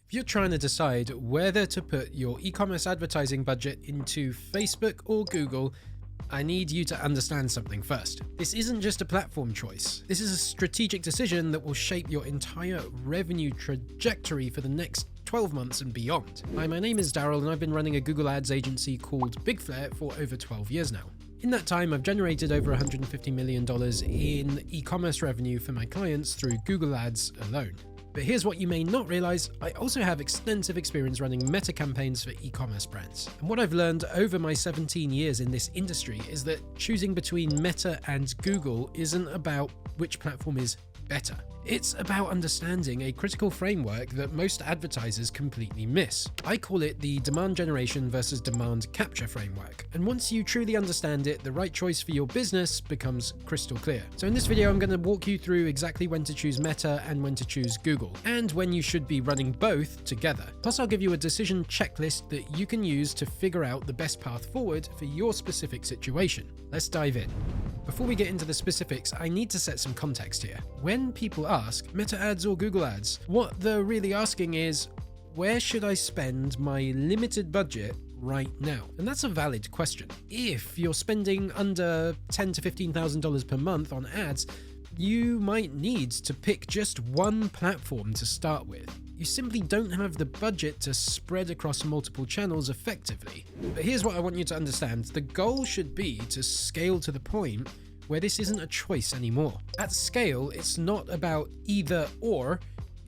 If you're trying to decide whether to put your e-commerce advertising budget into Facebook or Google, I need you to understand something first. This isn't just a platform choice. This is a strategic decision that will shape your entire revenue trajectory for the next 12 months and beyond. Hi, my name is Daryl and I've been running a Google Ads agency called Big Flare for over 12 years now. In that time, I've generated over $150 million in e-commerce revenue for my clients through Google Ads alone. But here's what you may not realize, I also have extensive experience running meta campaigns for e-commerce brands. And what I've learned over my 17 years in this industry is that choosing between Meta and Google isn't about which platform is better. It's about understanding a critical framework that most advertisers completely miss. I call it the demand generation versus demand capture framework. And once you truly understand it, the right choice for your business becomes crystal clear. So in this video, I'm going to walk you through exactly when to choose Meta and when to choose Google, and when you should be running both together. Plus, I'll give you a decision checklist that you can use to figure out the best path forward for your specific situation. Let's dive in. Before we get into the specifics, I need to set some context here. When people ask Meta ads or Google ads, what they're really asking is, where should I spend my limited budget right now? And that's a valid question. If you're spending under $10,000 to $15,000 per month on ads, you might need to pick just one platform to start with. You simply don't have the budget to spread across multiple channels effectively. But here's what I want you to understand. The goal should be to scale to the point where this isn't a choice anymore. At scale, it's not about either or,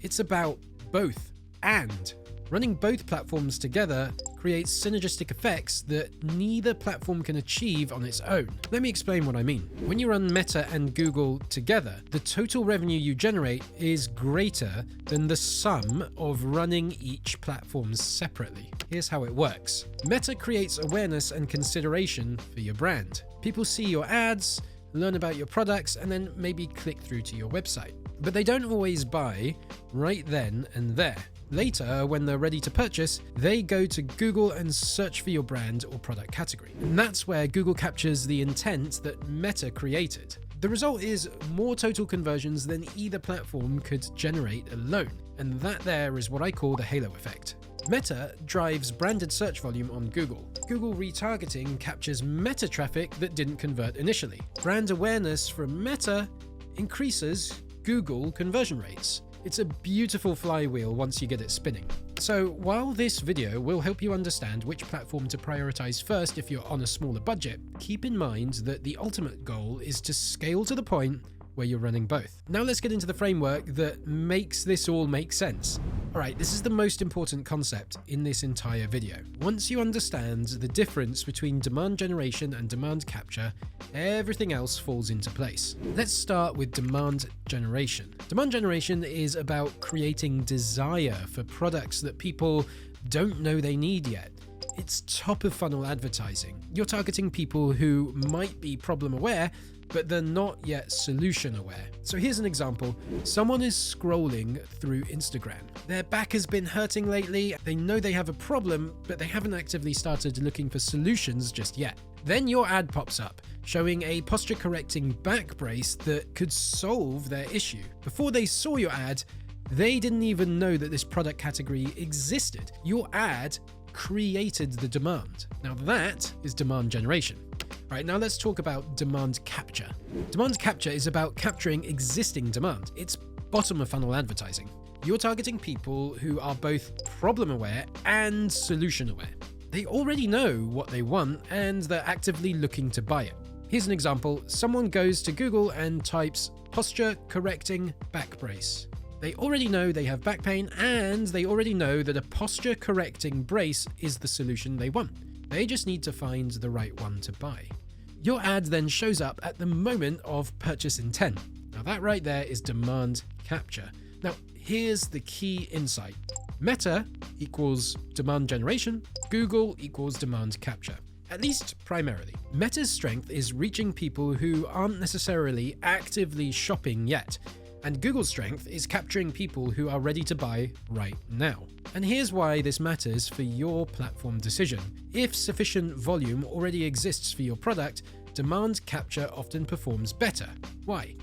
it's about both and. Running both platforms together creates synergistic effects that neither platform can achieve on its own. Let me explain what I mean. When you run Meta and Google together, the total revenue you generate is greater than the sum of running each platform separately. Here's how it works. Meta creates awareness and consideration for your brand. People see your ads, learn about your products, and then maybe click through to your website. But they don't always buy right then and there. Later, when they're ready to purchase, they go to Google and search for your brand or product category. And that's where Google captures the intent that Meta created. The result is more total conversions than either platform could generate alone. And that there is what I call the halo effect. Meta drives branded search volume on Google. Google retargeting captures Meta traffic that didn't convert initially. Brand awareness from Meta increases Google conversion rates. It's a beautiful flywheel once you get it spinning. So while this video will help you understand which platform to prioritize first if you're on a smaller budget, keep in mind that the ultimate goal is to scale to the point where you're running both. Now let's get into the framework that makes this all make sense. Alright, this is the most important concept in this entire video. Once you understand the difference between demand generation and demand capture, everything else falls into place. Let's start with demand generation. Demand generation is about creating desire for products that people don't know they need yet. It's top of funnel advertising. You're targeting people who might be problem aware, but they're not yet solution aware. So here's an example. Someone is scrolling through Instagram. Their back has been hurting lately. They know they have a problem, but they haven't actively started looking for solutions just yet. Then your ad pops up, showing a posture correcting back brace that could solve their issue. Before they saw your ad, they didn't even know that this product category existed. Your ad created the demand. Now that is demand generation. Right, now let's talk about demand capture. Demand capture is about capturing existing demand. It's bottom of funnel advertising. You're targeting people who are both problem aware and solution aware. They already know what they want and they're actively looking to buy it. Here's an example. Someone goes to Google and types posture correcting back brace. They already know they have back pain and they already know that a posture correcting brace is the solution they want. They just need to find the right one to buy. Your ad then shows up at the moment of purchase intent. Now that right there is demand capture. Now here's the key insight. Meta equals demand generation, Google equals demand capture. At least primarily. Meta's strength is reaching people who aren't necessarily actively shopping yet. And Google's strength is capturing people who are ready to buy right now. And here's why this matters for your platform decision. If sufficient volume already exists for your product, demand capture often performs better. Why?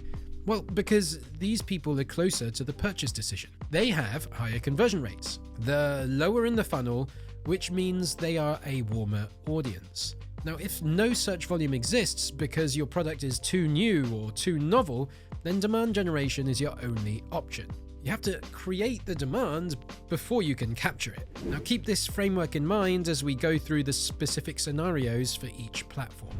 Well, because these people are closer to the purchase decision. They have higher conversion rates. They're lower in the funnel, which means they are a warmer audience. Now, if no search volume exists because your product is too new or too novel, then demand generation is your only option. You have to create the demand before you can capture it. Now, keep this framework in mind as we go through the specific scenarios for each platform.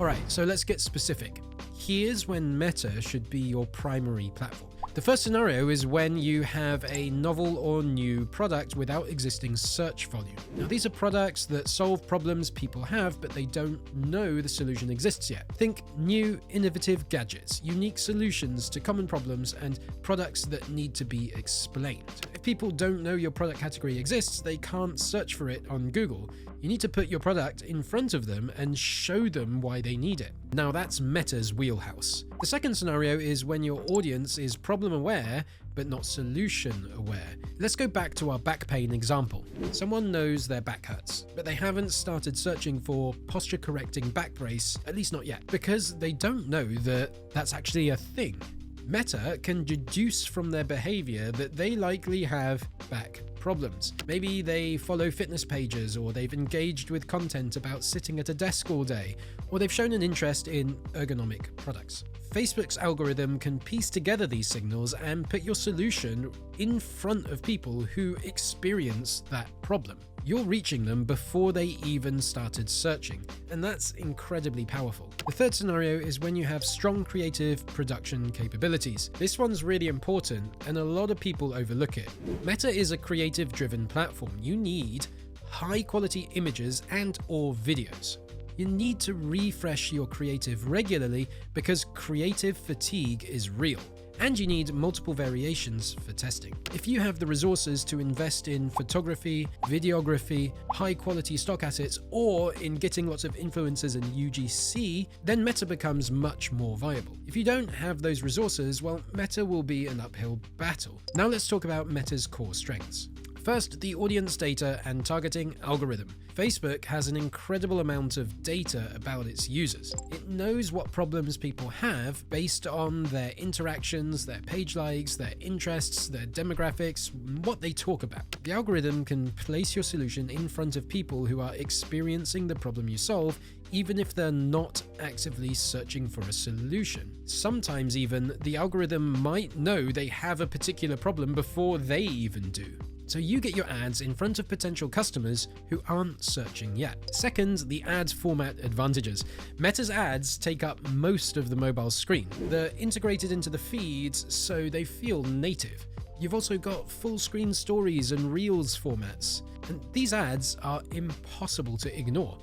All right, so let's get specific. Here's when Meta should be your primary platform. The first scenario is when you have a novel or new product without existing search volume. Now, these are products that solve problems people have, but they don't know the solution exists yet. Think new, innovative gadgets, unique solutions to common problems, and products that need to be explained. If people don't know your product category exists, they can't search for it on Google. You need to put your product in front of them and show them why they need it. Now, that's Meta's wheelhouse. The second scenario is when your audience is problem aware, but not solution aware. Let's go back to our back pain example. Someone knows their back hurts, but they haven't started searching for posture correcting back brace, at least not yet, because they don't know that that's actually a thing. Meta can deduce from their behavior that they likely have back problems. Maybe they follow fitness pages, or they've engaged with content about sitting at a desk all day, or they've shown an interest in ergonomic products. Facebook's algorithm can piece together these signals and put your solution in front of people who experience that problem. You're reaching them before they even started searching, and that's incredibly powerful. The third scenario is when you have strong creative production capabilities. This one's really important, and a lot of people overlook it. Meta is a creative-driven platform. You need high-quality images and/or videos. You need to refresh your creative regularly because creative fatigue is real. And you need multiple variations for testing. If you have the resources to invest in photography, videography, high quality stock assets, or in getting lots of influencers and UGC, then Meta becomes much more viable. If you don't have those resources, well, Meta will be an uphill battle. Now let's talk about Meta's core strengths. First, the audience data and targeting algorithm. Facebook has an incredible amount of data about its users. It knows what problems people have based on their interactions, their page likes, their interests, their demographics, what they talk about. The algorithm can place your solution in front of people who are experiencing the problem you solve, even if they're not actively searching for a solution. Sometimes even, the algorithm might know they have a particular problem before they even do. So you get your ads in front of potential customers who aren't searching yet. Second, the ad format advantages. Meta's ads take up most of the mobile screen. They're integrated into the feeds, so they feel native. You've also got full screen stories and reels formats, and these ads are impossible to ignore.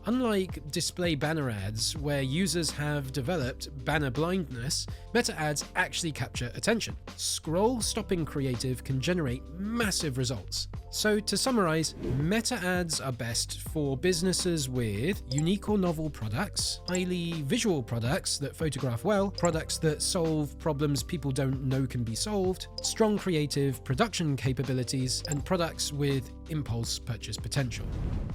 Unlike display banner ads, where users have developed banner blindness, Meta ads actually capture attention. Scroll stopping creative can generate massive results. So to summarize, Meta ads are best for businesses with unique or novel products, highly visual products that photograph well, products that solve problems people don't know can be solved, strong creative production capabilities, and products with impulse purchase potential.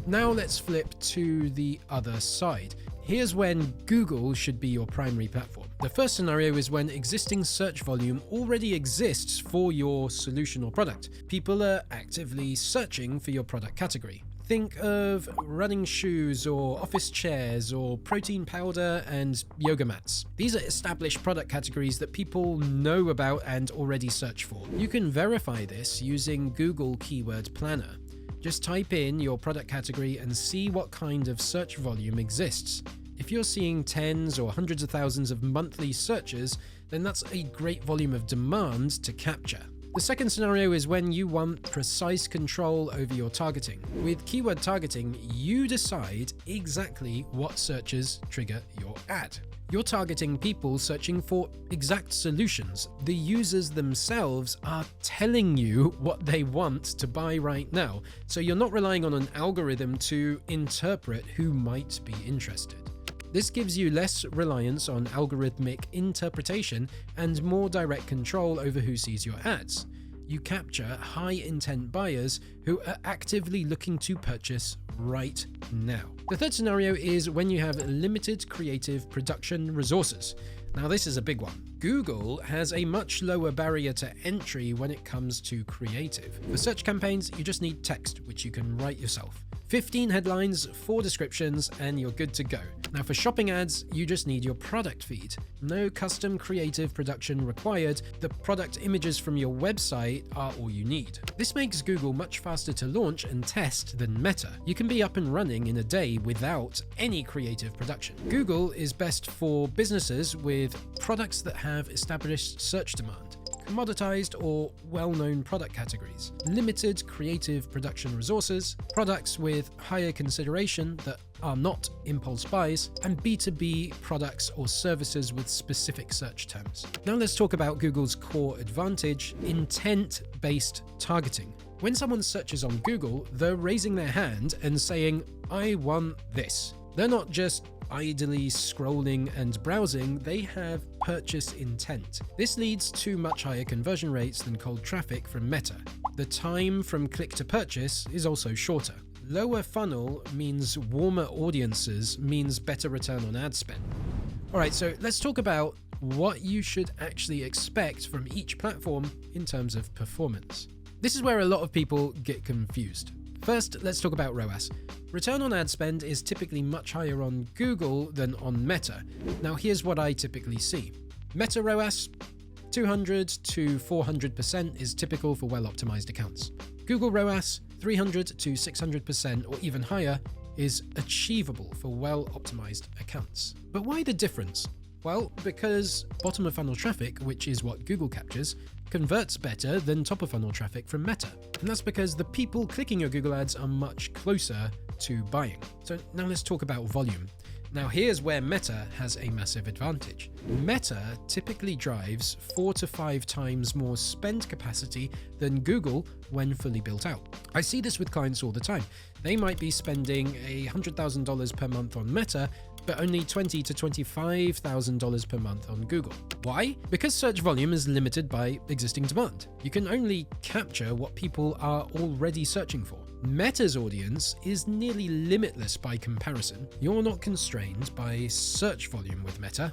Now let's flip to the other side. Here's when Google should be your primary platform. The first scenario is when existing search volume already exists for your solution or product. People are actively searching for your product category. Think of running shoes or office chairs or protein powder and yoga mats. These are established product categories that people know about and already search for. You can verify this using Google Keyword Planner. Just type in your product category and see what kind of search volume exists. If you're seeing tens or hundreds of thousands of monthly searches, then that's a great volume of demand to capture. The second scenario is when you want precise control over your targeting. With keyword targeting, you decide exactly what searches trigger your ad. You're targeting people searching for exact solutions. The users themselves are telling you what they want to buy right now, so you're not relying on an algorithm to interpret who might be interested. This gives you less reliance on algorithmic interpretation and more direct control over who sees your ads. You capture high-intent buyers who are actively looking to purchase right now. The third scenario is when you have limited creative production resources. Now this is a big one. Google has a much lower barrier to entry when it comes to creative. For search campaigns, you just need text, which you can write yourself. 15 headlines, 4 descriptions, and you're good to go. Now for shopping ads, you just need your product feed. No custom creative production required. The product images from your website are all you need. This makes Google much faster to launch and test than Meta. You can be up and running in a day without any creative production. Google is best for businesses with products that have established search demand, commoditized or well-known product categories, limited creative production resources, products with higher consideration that are not impulse buys, and B2B products or services with specific search terms. Now let's talk about Google's core advantage, intent-based targeting. When someone searches on Google, they're raising their hand and saying, "I want this." They're not just idly scrolling and browsing, they have purchase intent. This leads to much higher conversion rates than cold traffic from Meta. The time from click to purchase is also shorter. Lower funnel means warmer audiences, means better return on ad spend. Alright, so let's talk about what you should actually expect from each platform in terms of performance. This is where a lot of people get confused. First, let's talk about ROAS. Return on ad spend is typically much higher on Google than on Meta. Now here's what I typically see. Meta ROAS, 200 to 400% is typical for well-optimized accounts. Google ROAS, 300 to 600% or even higher is achievable for well-optimized accounts. But why the difference? Well, because bottom of funnel traffic, which is what Google captures, converts better than top of funnel traffic from Meta. And that's because the people clicking your Google ads are much closer to buying. So now let's talk about volume. Now here's where Meta has a massive advantage. Meta typically drives 4 to 5 times more spend capacity than Google when fully built out. I see this with clients all the time. They might be spending $100,000 per month on Meta, but only $20,000 to $25,000 per month on Google. Why? Because search volume is limited by existing demand. You can only capture what people are already searching for. Meta's audience is nearly limitless by comparison. You're not constrained by search volume with Meta.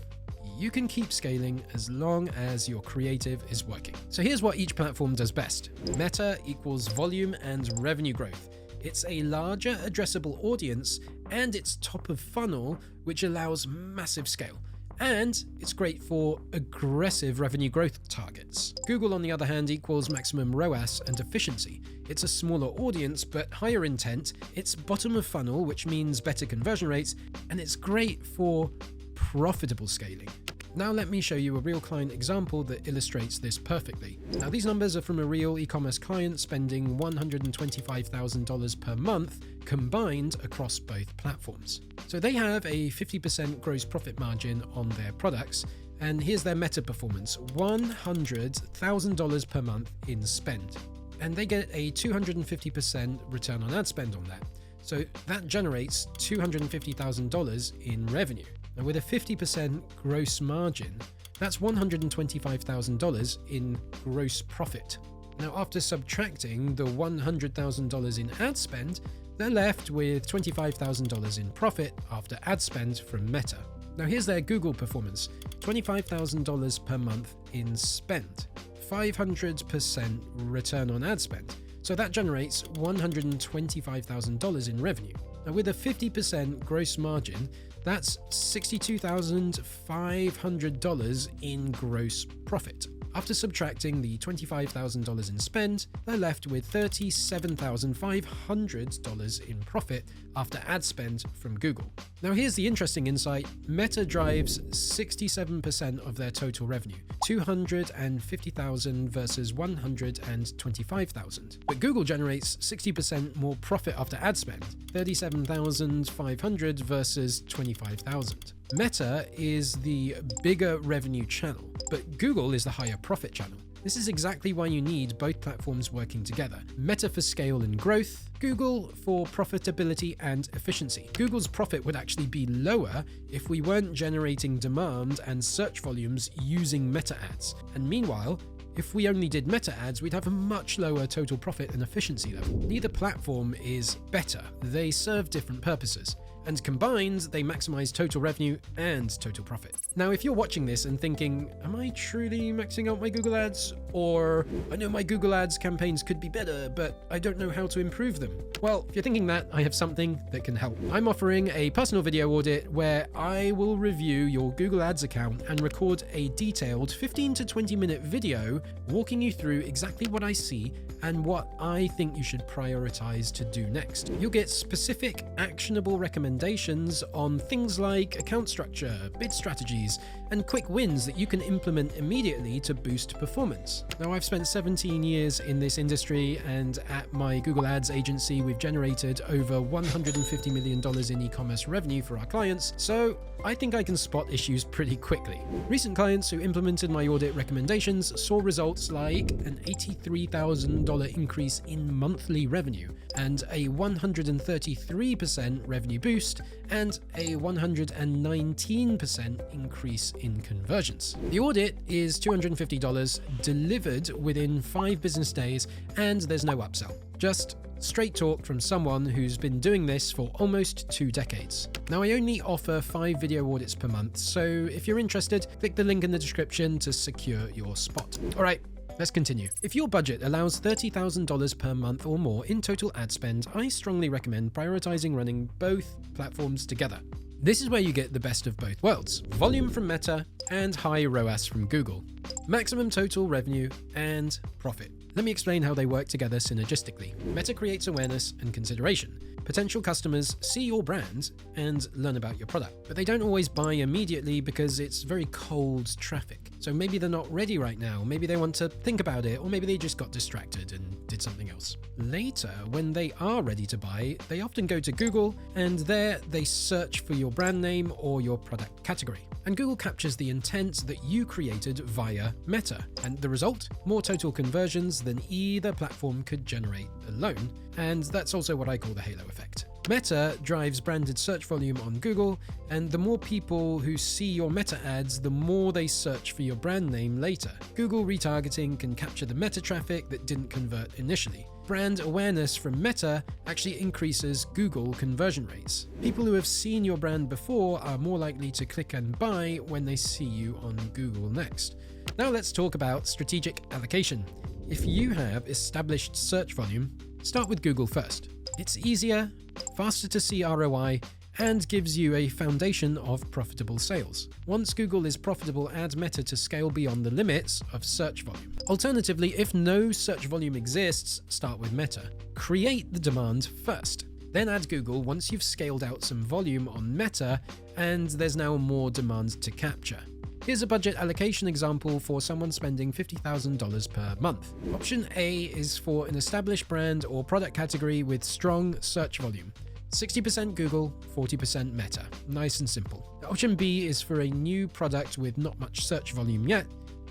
You can keep scaling as long as your creative is working. So here's what each platform does best. Meta equals volume and revenue growth. It's a larger addressable audience and it's top of funnel, which allows massive scale. And it's great for aggressive revenue growth targets. Google, on the other hand, equals maximum ROAS and efficiency. It's a smaller audience, but higher intent. It's bottom of funnel, which means better conversion rates, and it's great for profitable scaling. Now let me show you a real client example that illustrates this perfectly. Now these numbers are from a real e-commerce client spending $125,000 per month combined across both platforms. So they have a 50% gross profit margin on their products, and here's their Meta performance, $100,000 per month in spend. And they get a 250% return on ad spend on that. So that generates $250,000 in revenue. Now with a 50% gross margin, that's $125,000 in gross profit. Now after subtracting the $100,000 in ad spend, they're left with $25,000 in profit after ad spend from Meta. Now here's their Google performance, $25,000 per month in spend, 500% return on ad spend. So that generates $125,000 in revenue. Now with a 50% gross margin, that's $62,500 in gross profit. After subtracting the $25,000 in spend, they're left with $37,500 in profit after ad spend from Google. Now here's the interesting insight. Meta drives 67% of their total revenue, $250,000 versus $125,000. But Google generates 60% more profit after ad spend, $37,500 versus $25,000. Meta is the bigger revenue channel, but Google is the higher profit channel. This is exactly why you need both platforms working together. Meta for scale and growth, Google for profitability and efficiency. Google's profit would actually be lower if we weren't generating demand and search volumes using Meta ads. And meanwhile, if we only did Meta ads, we'd have a much lower total profit and efficiency level. Neither platform is better. They serve different purposes. and combined, they maximize total revenue and total profit. Now, if you're watching this and thinking, am I truly maxing out my Google Ads? Or I know my Google Ads campaigns could be better, but I don't know how to improve them. Well, if you're thinking that, I have something that can help. I'm offering a personal video audit where I will review your Google Ads account and record a detailed 15 to 20 minute video walking you through exactly what I see and what I think you should prioritize to do next. You'll get specific, actionable recommendations on things like account structure, bid strategies, and quick wins that you can implement immediately to boost performance. Now, I've spent 17 years in this industry, and at my Google Ads agency, we've generated over $150 million in e-commerce revenue for our clients, so I think I can spot issues pretty quickly. Recent clients who implemented my audit recommendations saw results like an $83,000 increase in monthly revenue, and a 133% revenue boost, and a 119% increase in conversions. The audit is $250 delivered within 5 business days, and there's no upsell. Just straight talk from someone who's been doing this for almost 2 decades. Now, I only offer 5 video audits per month, so if you're interested, click the link in the description to secure your spot. All right, let's continue. If your budget allows $30,000 per month or more in total ad spend, I strongly recommend prioritizing running both platforms together. This is where you get the best of both worlds: volume from Meta and high ROAS from Google. Maximum total revenue and profit. Let me explain how they work together synergistically. Meta creates awareness and consideration. Potential customers see your brand and learn about your product, but they don't always buy immediately because it's very cold traffic. So maybe they're not ready right now, maybe they want to think about it, or maybe they just got distracted and did something else. Later, when they are ready to buy, they often go to Google, and there they search for your brand name or your product category. And Google captures the intent that you created via Meta, and the result? More total conversions than either platform could generate alone, and that's also what I call the halo effect. Meta drives branded search volume on Google, and the more people who see your Meta ads, the more they search for your brand name later. Google retargeting can capture the Meta traffic that didn't convert initially. Brand awareness from Meta actually increases Google conversion rates. People who have seen your brand before are more likely to click and buy when they see you on Google next. Now let's talk about strategic allocation. If you have established search volume, start with Google first. It's easier, faster to see ROI, and gives you a foundation of profitable sales. Once Google is profitable, add Meta to scale beyond the limits of search volume. Alternatively, if no search volume exists, start with Meta. Create the demand first. Then add Google once you've scaled out some volume on Meta and there's now more demand to capture. Here's a budget allocation example for someone spending $50,000 per month. Option A is for an established brand or product category with strong search volume. 60% Google, 40% Meta. Nice and simple. Option B is for a new product with not much search volume yet.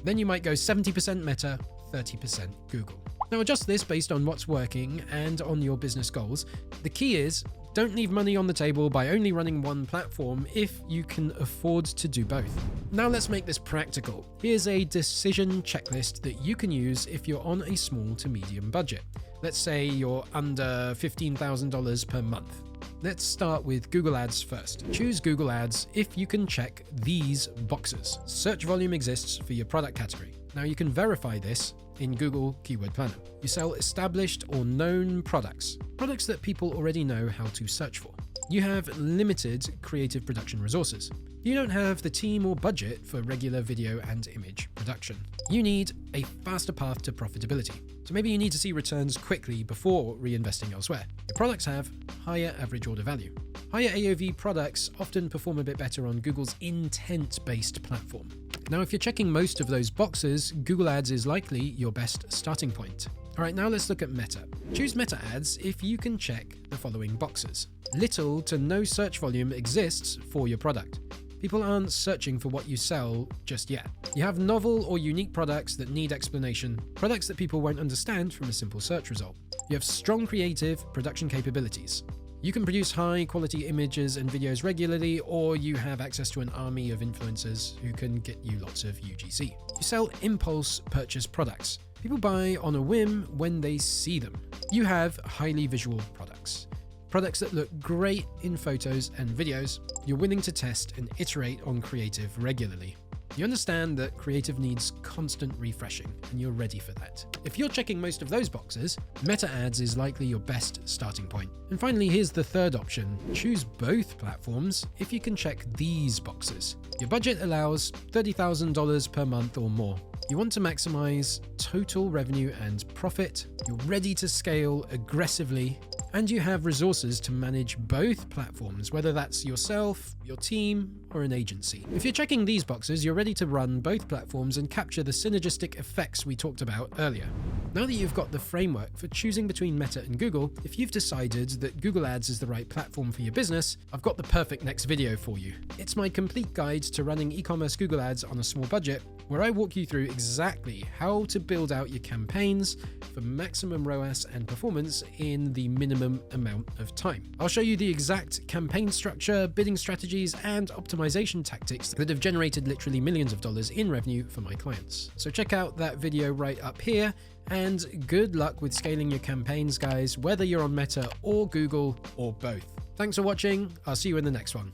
Then you might go 70% Meta, 30% Google. Now adjust this based on what's working and on your business goals. The key is, don't leave money on the table by only running one platform if you can afford to do both. Now let's make this practical. Here's a decision checklist that you can use if you're on a small to medium budget. Let's say you're under $15,000 per month. Let's start with Google Ads first. Choose Google Ads if you can check these boxes. Search volume exists for your product category. Now you can verify this in Google Keyword Planner. You sell established or known products that people already know how to search for. You have limited creative production resources. You don't have the team or budget for regular video and image production. You need a faster path to profitability. So maybe you need to see returns quickly before reinvesting elsewhere. Your products have higher average order value. Higher AOV products often perform a bit better on Google's intent-based platform. Now, if you're checking most of those boxes, Google Ads is likely your best starting point. All right, now let's look at Meta. Choose Meta Ads if you can check the following boxes. Little to no search volume exists for your product. People aren't searching for what you sell just yet. You have novel or unique products that need explanation, products that people won't understand from a simple search result. You have strong creative production capabilities. You can produce high quality images and videos regularly, or you have access to an army of influencers who can get you lots of UGC. You sell impulse purchase products. People buy on a whim when they see them. You have highly visual products. products that look great in photos and videos. You're willing to test and iterate on creative regularly. You understand that creative needs constant refreshing, and you're ready for that. If you're checking most of those boxes, Meta Ads is likely your best starting point. And finally, here's the third option. Choose both platforms if you can check these boxes. Your budget allows $30,000 per month or more. You want to maximize total revenue and profit. You're ready to scale aggressively, and you have resources to manage both platforms, whether that's yourself, your team, or an agency. If you're checking these boxes, you're ready to run both platforms and capture the synergistic effects we talked about earlier. Now that you've got the framework for choosing between Meta and Google, if you've decided that Google Ads is the right platform for your business, I've got the perfect next video for you. It's my complete guide to running e-commerce Google Ads on a small budget, where I walk you through exactly how to build out your campaigns for maximum ROAS and performance in the minimum amount of time. I'll show you the exact campaign structure, bidding strategies, and optimization tactics that have generated literally millions of dollars in revenue for my clients. So check out that video right up here, and good luck with scaling your campaigns, guys, whether you're on Meta or Google or both. Thanks for watching. I'll see you in the next one.